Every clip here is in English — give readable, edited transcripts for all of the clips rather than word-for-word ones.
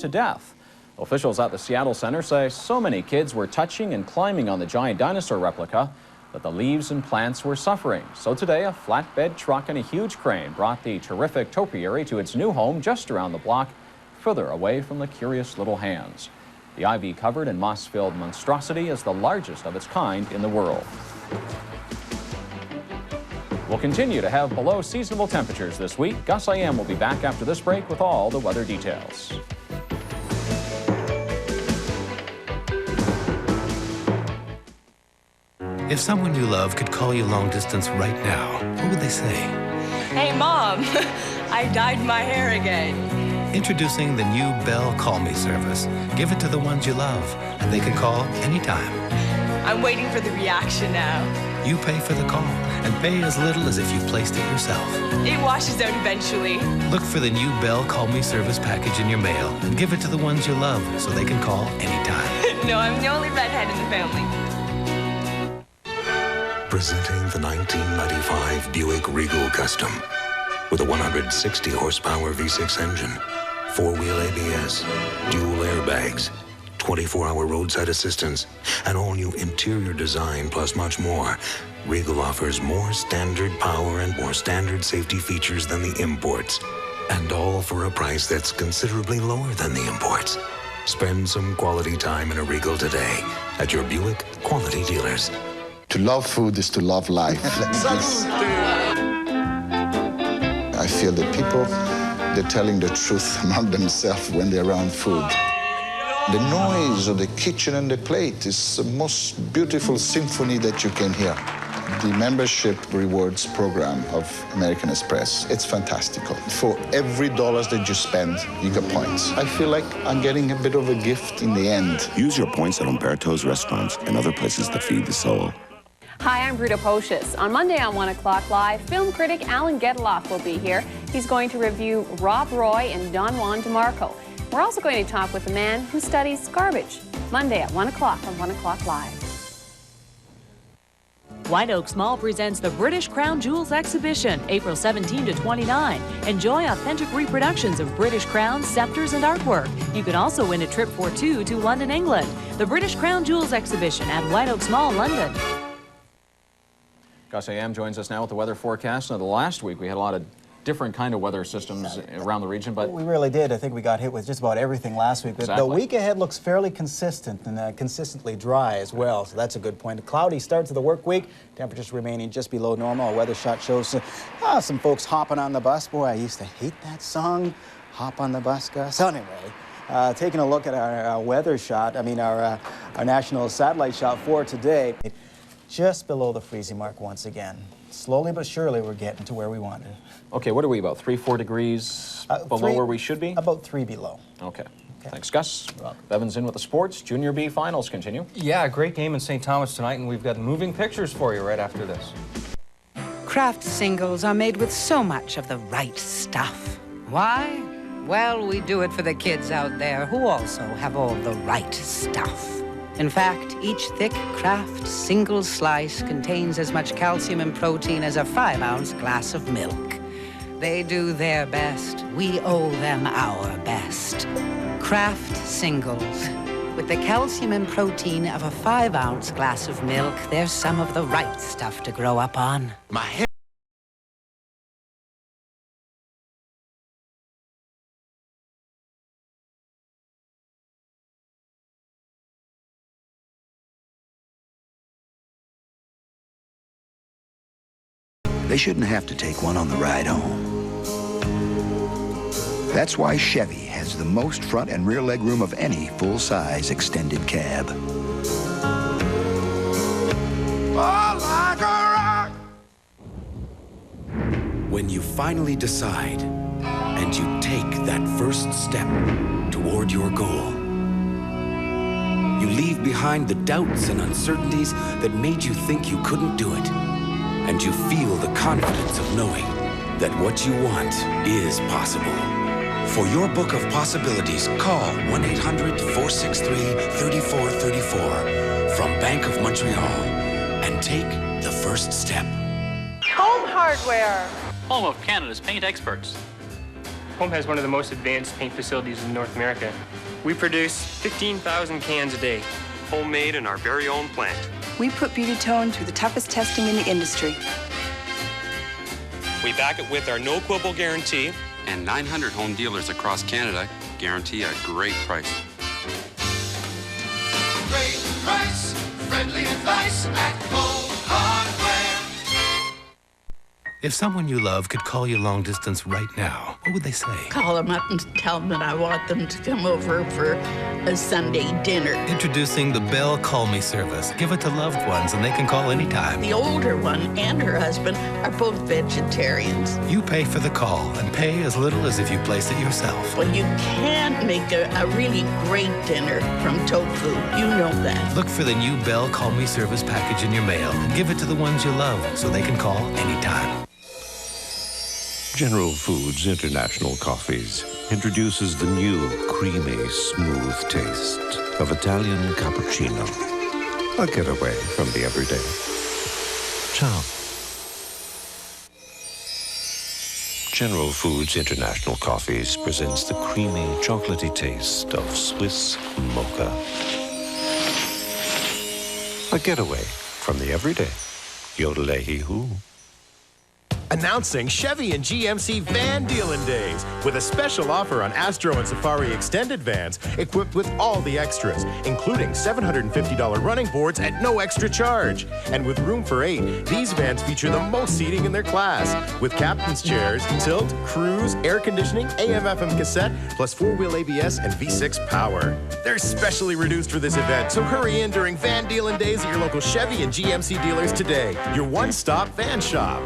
to death. Officials at the Seattle Center say so many kids were touching and climbing on the giant dinosaur replica that the leaves and plants were suffering. So today, a flatbed truck and a huge crane brought the terrific topiary to its new home just around the block, further away from the curious little hands. The ivy-covered and moss-filled monstrosity is the largest of its kind in the world. We'll continue to have below seasonable temperatures this week. Gus I.M. will be back after this break with all the weather details. If someone you love could call you long distance right now, what would they say? Hey, Mom, I dyed my hair again. Introducing the new Bell Call Me service. Give it to the ones you love, and they can call anytime. I'm waiting for the reaction now. You pay for the call, and pay as little as if you placed it yourself. It washes out eventually. Look for the new Bell Call Me service package in your mail, and give it to the ones you love so they can call anytime. No, I'm the only redhead in the family. Presenting the 1995 Buick Regal Custom with a 160 horsepower V6 engine, 4-wheel ABS, dual airbags, 24-hour roadside assistance, an all-new interior design, plus much more. Regal offers more standard power and more standard safety features than the imports, and all for a price that's considerably lower than the imports. Spend some quality time in a Regal today at your Buick quality dealers. To love food is to love life. I feel that people, they're telling the truth among themselves when they're around food. The noise of the kitchen and the plate is the most beautiful symphony that you can hear. The membership rewards program of American Express, it's fantastical. For every dollar that you spend, you get points. I feel like I'm getting a bit of a gift in the end. Use your points at Umberto's restaurants and other places that feed the soul. Hi, I'm Rita Pocious. On Monday on 1 o'clock live, film critic Alan Gedloff will be here. He's going to review Rob Roy and Don Juan DeMarco. We're also going to talk with a man who studies garbage. Monday at 1 o'clock on 1 o'clock live. White Oaks Mall presents the British Crown Jewels exhibition, April 17 to 29. Enjoy authentic reproductions of British crowns, scepters, and artwork. You can also win a trip for two to London, England. The British Crown Jewels exhibition at White Oaks Mall, London. Gus A.M. joins us now with the weather forecast. Now, the last week we had a lot of different kind of weather systems around the region, but we really did. I think we got hit with just about everything last week. But exactly. The week ahead looks fairly consistent and consistently dry as well, so that's a good point. A cloudy start to the work week. Temperatures remaining just below normal. Our weather shot shows some folks hopping on the bus. Boy, I used to hate that song, Hop on the Bus, Gus. So anyway, taking a look at our weather shot, our national satellite shot for today. Just below the freezing mark once again. Slowly but surely we're getting to where we wanted. Okay, what are we, about 3-4 degrees below where we should be? About 3 below. Okay. Thanks, Gus. Bevan's in with the sports. Junior B finals continue. Yeah, a great game in St. Thomas tonight, and we've got moving pictures for you right after this. Craft singles are made with so much of the right stuff. Why? Well, we do it for the kids out there who also have all the right stuff. In fact, each thick Kraft single slice contains as much calcium and protein as a 5-ounce glass of milk. They do their best. We owe them our best. Kraft Singles. With the calcium and protein of a 5-ounce glass of milk, there's some of the right stuff to grow up on. My hair. They shouldn't have to take one on the ride home. That's why Chevy has the most front and rear legroom of any full-size extended cab. Like a rock. When you finally decide and you take that first step toward your goal, you leave behind the doubts and uncertainties that made you think you couldn't do it. And you feel the confidence of knowing that what you want is possible. For your book of possibilities, call 1-800-463-3434 from Bank of Montreal and take the first step. Home Hardware. Home of Canada's paint experts. Home has one of the most advanced paint facilities in North America. We produce 15,000 cans a day. Homemade in our very own plant. We put Beauty Tone through the toughest testing in the industry. We back it with our no-quibble guarantee. And 900 home dealers across Canada guarantee a great price. Great price, friendly advice at Home Hardware. If someone you love could call you long distance right now, what would they say? Call them up and tell them that I want them to come over for a Sunday dinner. Introducing the Bell Call Me service. Give it to loved ones and they can call anytime. The older one and her husband are both vegetarians. You pay for the call and pay as little as if you place it yourself. Well, you can't make a really great dinner from tofu. You know that. Look for the new Bell Call Me service package in your mail and give it to the ones you love so they can call anytime. General Foods International Coffees introduces the new creamy, smooth taste of Italian cappuccino. A getaway from the everyday. Ciao. General Foods International Coffees presents the creamy, chocolatey taste of Swiss mocha. A getaway from the everyday. Yodelay-hee-hoo. Announcing Chevy and GMC Van Dealin' Days with a special offer on Astro and Safari extended vans equipped with all the extras, including $750 running boards at no extra charge. And with room for 8, these vans feature the most seating in their class with captain's chairs, tilt, cruise, air conditioning, AM/FM cassette, plus 4-wheel ABS and V6 power. They're specially reduced for this event, so hurry in during Van Dealin' Days at your local Chevy and GMC dealers today. Your one-stop van shop.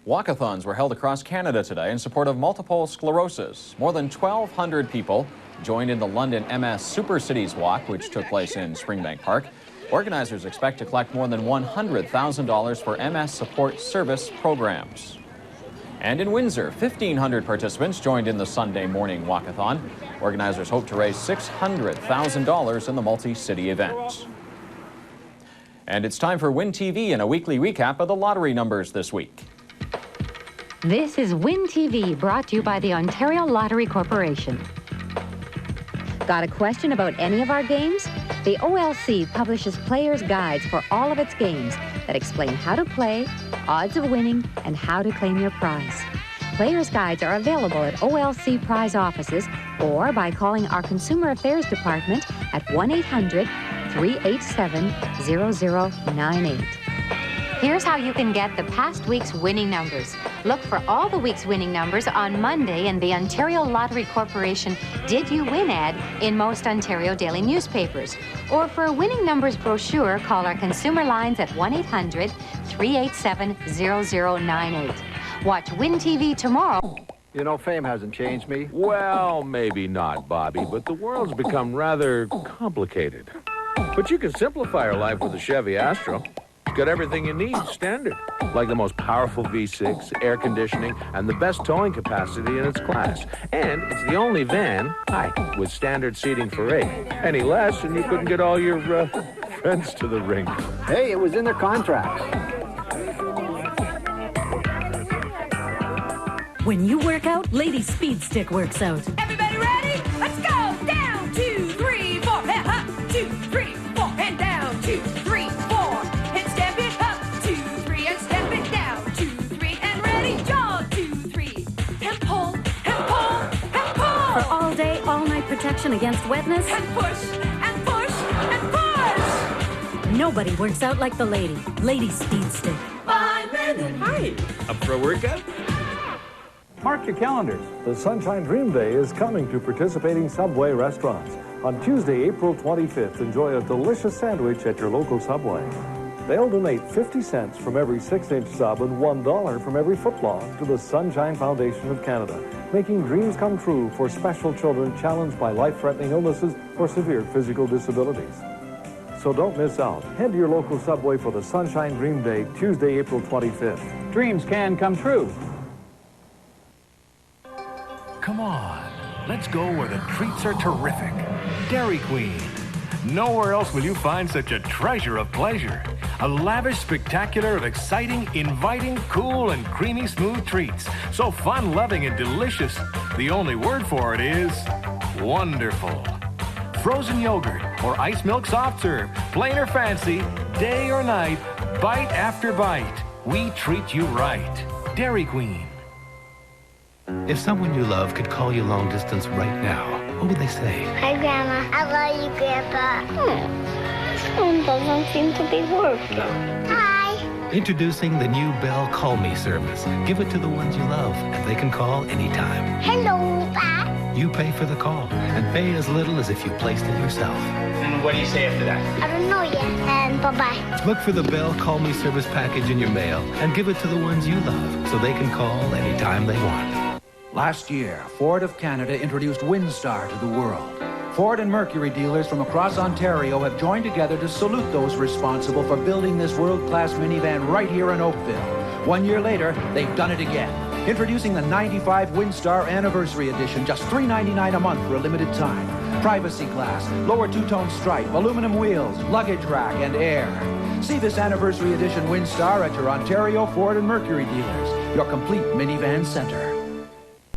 Walkathons were held across Canada today in support of multiple sclerosis. More than 1,200 people joined in the London MS Super Cities Walk, which took place in Springbank Park. Organizers expect to collect more than $100,000 for MS support service programs. And in Windsor, 1,500 participants joined in the Sunday morning walkathon. Organizers hope to raise $600,000 in the multi-city event. And it's time for Win TV and a weekly recap of the lottery numbers this week. This is Win TV, brought to you by the Ontario Lottery Corporation. Got a question about any of our games? The OLC publishes players' guides for all of its games that explain how to play, odds of winning, and how to claim your prize. Players' guides are available at OLC prize offices or by calling our Consumer Affairs Department at 1-800-387-0098. Here's how you can get the past week's winning numbers. Look for all the week's winning numbers on Monday in the Ontario Lottery Corporation Did You Win ad in most Ontario daily newspapers. Or for a winning numbers brochure, call our consumer lines at 1-800-387-0098. Watch Win TV tomorrow. You know, fame hasn't changed me. Well, maybe not, Bobby, but the world's become rather complicated. But you can simplify your life with a Chevy Astro. It's got everything you need, standard. Like the most powerful V6, air conditioning, and the best towing capacity in its class. And it's the only van, with standard seating for 8. Any less, and you couldn't get all your friends to the rink. Hey, it was in their contract. When you work out, Lady Speed Stick works out. Everybody ready? Let's go! Down, 2, 3, 4, and up, 2, 3, 4, and down, 2, 3, 4. And step it up, 2, 3, and step it down, 2, 3, and ready, jog, 2, 3, and pull, and pull, and pull. For all day, all night protection against wetness. And push, and push, and push. Nobody works out like the lady. Lady Speed Stick. 5 minutes. Hi. Up for a workout? Mark your calendars. The Sunshine Dream Day is coming to participating Subway restaurants. On Tuesday, April 25th, enjoy a delicious sandwich at your local Subway. They'll donate 50 cents from every 6-inch sub and $1 from every footlong to the Sunshine Foundation of Canada, making dreams come true for special children challenged by life-threatening illnesses or severe physical disabilities. So don't miss out. Head to your local Subway for the Sunshine Dream Day, Tuesday, April 25th. Dreams can come true. Come on, let's go where the treats are terrific. Dairy Queen. Nowhere else will you find such a treasure of pleasure. A lavish spectacular of exciting, inviting, cool, and creamy smooth treats. So fun-loving and delicious, the only word for it is wonderful. Frozen yogurt or ice milk soft serve, plain or fancy, day or night, bite after bite, we treat you right. Dairy Queen. If someone you love could call you long distance right now, what would they say? Hi, Grandma. I love you, Grandpa. This phone doesn't seem to be working. Hi. Introducing the new Bell Call Me service. Give it to the ones you love, and they can call anytime. Hello, Pa. You pay for the call, and pay as little as if you placed it yourself. And what do you say after that? I don't know yet. And bye-bye. Look for the Bell Call Me service package in your mail, and give it to the ones you love, so they can call anytime they want. Last year, Ford of Canada introduced Windstar to the world. Ford and Mercury dealers from across Ontario have joined together to salute those responsible for building this world-class minivan right here in Oakville. 1 year later, they've done it again. Introducing the 95 Windstar Anniversary Edition, just $399 a month for a limited time. Privacy glass, lower two-tone stripe, aluminum wheels, luggage rack, and air. See this Anniversary Edition Windstar at your Ontario Ford and Mercury dealers, your complete minivan center.